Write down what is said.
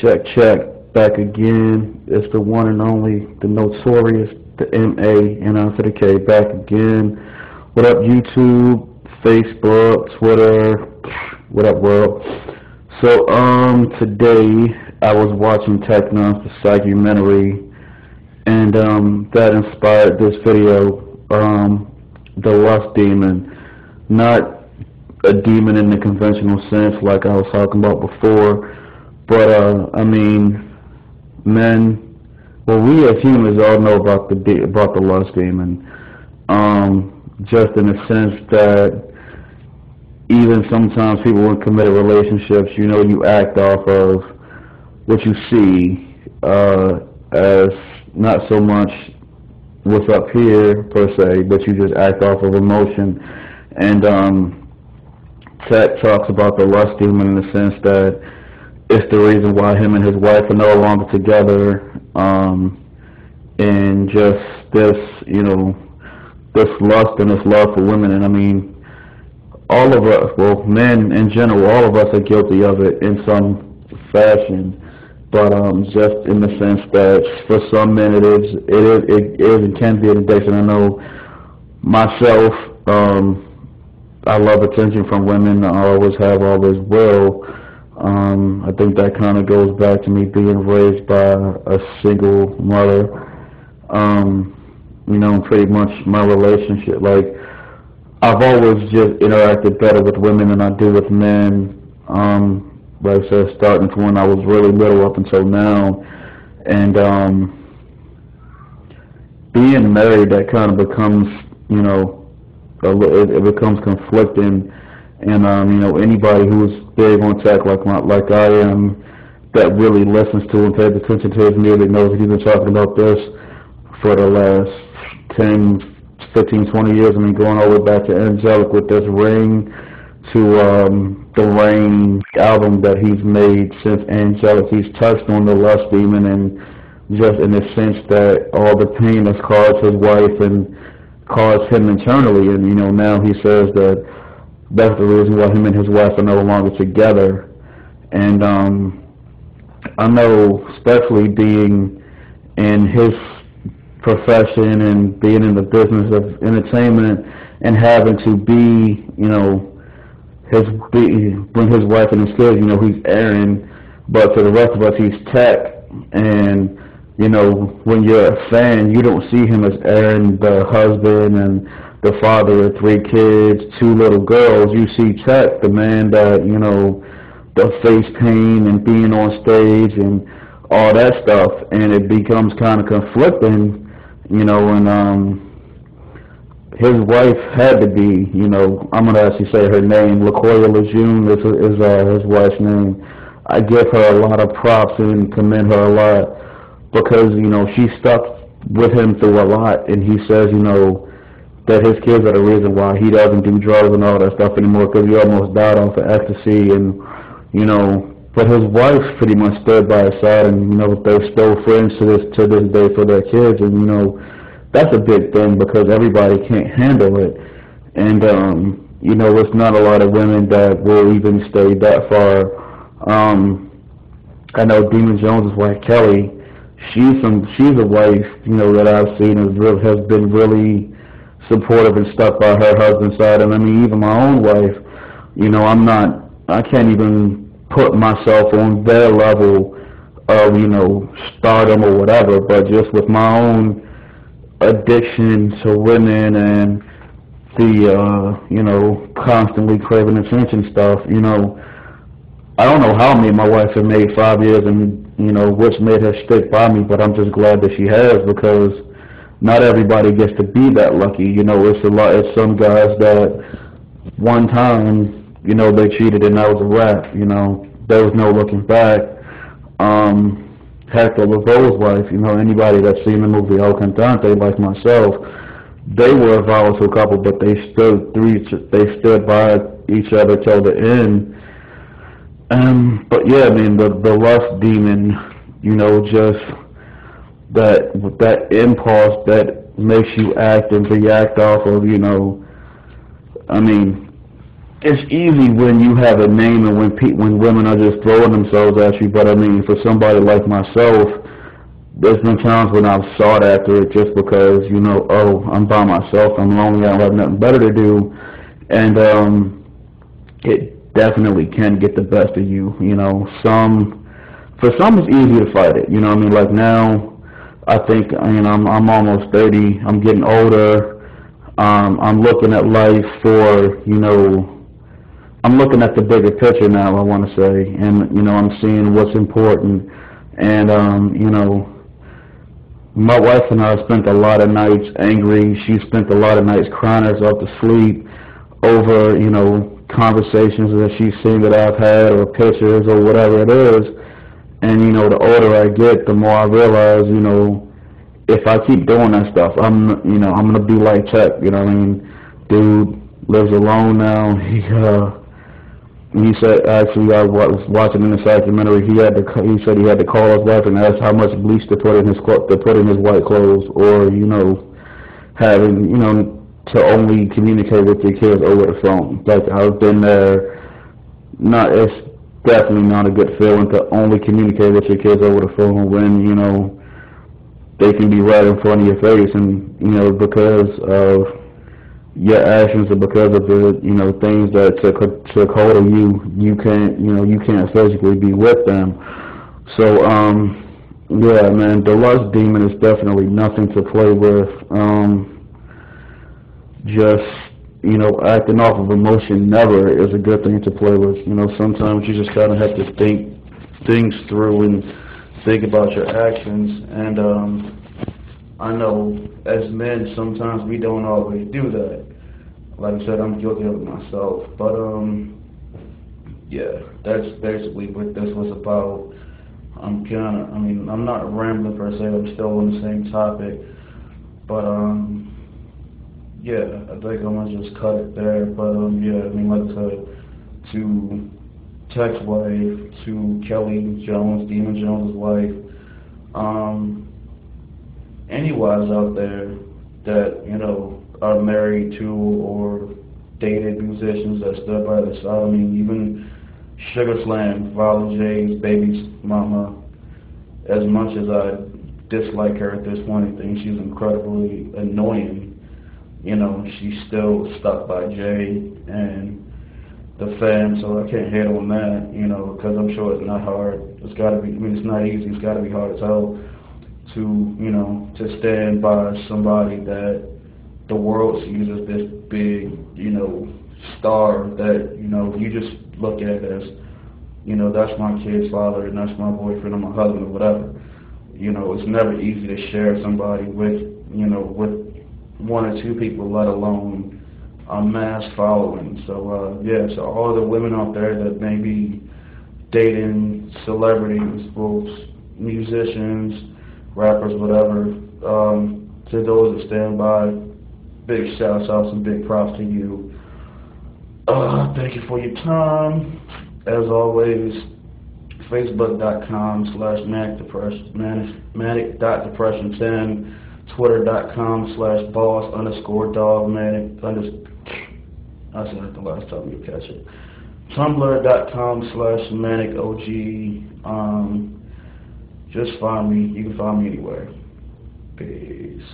Check, check. Back again. It's the one and only, the notorious, the M.A. and on to the K. Back again. What up, YouTube, Facebook, Twitter, what up, world? So, today I was watching Technon's documentary, and, that inspired this video, the lust demon. Not a demon in the conventional sense like I was talking about before, but I mean, men. Well, we as humans all know about the lust demon. Just in the sense that even sometimes people in committed relationships, you act off of what you see as not so much what's up here per se, but you just act off of emotion. And Tech talks about the lust demon in the sense that it's the reason why him and his wife are no longer together, and just this, this lust and this love for women. And I mean, all of us, well, men in general, all of us are guilty of it in some fashion. But just in the sense that for some men it is and can be an addiction. I know myself, I love attention from women. I always have, always will. I think that kind of goes back to me being raised by a single mother. Pretty much my relationship. Like, I've always just interacted better with women than I do with men. Like I said, starting from when I was really little up until now. And being married, that kind of becomes, it becomes conflicting. And anybody who's big on tech like I am, that really listens to and pays attention to his music knows that he's been talking about this for the last 10, 15, 20 years. I mean, going all the way back to Angelic with this Ring, to the Rain album that he's made since Angelic. He's touched on the lust demon, and just in the sense that all the pain that's caused his wife and caused him internally. And now he says that that's the reason why him and his wife are no longer together. And I know, especially being in his profession and being in the business of entertainment and having to be, when his wife and his kids, he's Aaron, but to the rest of us, he's Tech. And when you're a fan, you don't see him as Aaron, the husband and the father of 3 kids, 2 little girls. You see Tech, the man that, the face paint and being on stage and all that stuff. And it becomes kind of conflicting, and his wife had to be, I'm going to actually say her name, LaCoya Lejeune is his wife's name. I give her a lot of props and commend her a lot because, she stuck with him through a lot. And he says, that his kids are the reason why he doesn't do drugs and all that stuff anymore, because he almost died off of ecstasy. And but his wife pretty much stood by his side, and they're still friends to this day for their kids. And that's a big thing because everybody can't handle it. And it's not a lot of women that will even stay that far. I know Demon Jones' wife Kelly, she's a wife that I've seen has been really supportive and stuck by her husband's side. And I mean, even my own wife, I can't even put myself on their level of, stardom or whatever, but just with my own addiction to women and the, constantly craving attention stuff, I don't know how me and my wife have made 5 years and, what's made her stick by me, but I'm just glad that she has, because not everybody gets to be that lucky. It's some guys that one time, they cheated and that was a wrap. There was no looking back. Hector Lavoe's wife, anybody that's seen the movie El Cantante, like myself, they were a volatile couple, but they stood by each other till the end. But yeah, I mean, the lust demon, just that impulse that makes you act and react off of, I mean, it's easy when you have a name and when women are just throwing themselves at you. But I mean, for somebody like myself, there's been times when I've sought after it just because, oh, I'm by myself, I'm lonely, I don't have nothing better to do, and it definitely can get the best of you. For some it's easy to fight it. I mean, like now, I think, I'm almost 30. I'm getting older. I'm looking at life for, I'm looking at the bigger picture now, I want to say, and I'm seeing what's important, and my wife and I spent a lot of nights angry. She spent a lot of nights crying herself to sleep over, conversations that she's seen that I've had or pictures or whatever it is. And, the older I get, the more I realize, if I keep doing that stuff, I'm going to be like Chuck, you know what I mean? Dude lives alone now. He said, actually, I was watching in the documentary. He said he had to call his wife and ask how much bleach to put in his white clothes, or having to only communicate with your kids over the phone. Like, I've been there. Not It's definitely not a good feeling to only communicate with your kids over the phone when they can be right in front of your face, and because of your actions or because of the things that took hold of you, you can't physically be with them. So yeah, man, the lust demon is definitely nothing to play with. Just acting off of emotion never is a good thing to play with. Sometimes you just kind of have to think things through and think about your actions, and I know as men sometimes we don't always do that. Like I said, I'm guilty of it myself. But yeah, that's basically what this was about. I'm not rambling per se, I'm still on the same topic. But yeah, I think I'm gonna just cut it there. But yeah, like I said, to Tech's wife, to Kelly Jones, Demon Jones' wife, any wives out there that are married to or dated musicians that stood by their side. I mean, even Sugar Slam, Viola J's baby's mama. As much as I dislike her at this point, I think she's incredibly annoying. She's still stuck by Jay and the fam, so I can't hate on that. Because I'm sure it's not hard. It's got to be. I mean, it's not easy. It's got to be hard as hell to stand by somebody that the world sees as this big, star that, you just look at as, that's my kid's father and that's my boyfriend or my husband or whatever. It's never easy to share somebody with, with one or two people, let alone a mass following. So, yeah, so all the women out there that may be dating celebrities, folks, musicians, rappers, whatever, to those that stand by, big shouts out and big props to you. Thank you for your time. As always, Facebook.com/manic.depression10, Twitter.com/boss_dog I said it the last time, you catch it. Tumblr.com/manicog. Just find me. You can find me anywhere. Peace.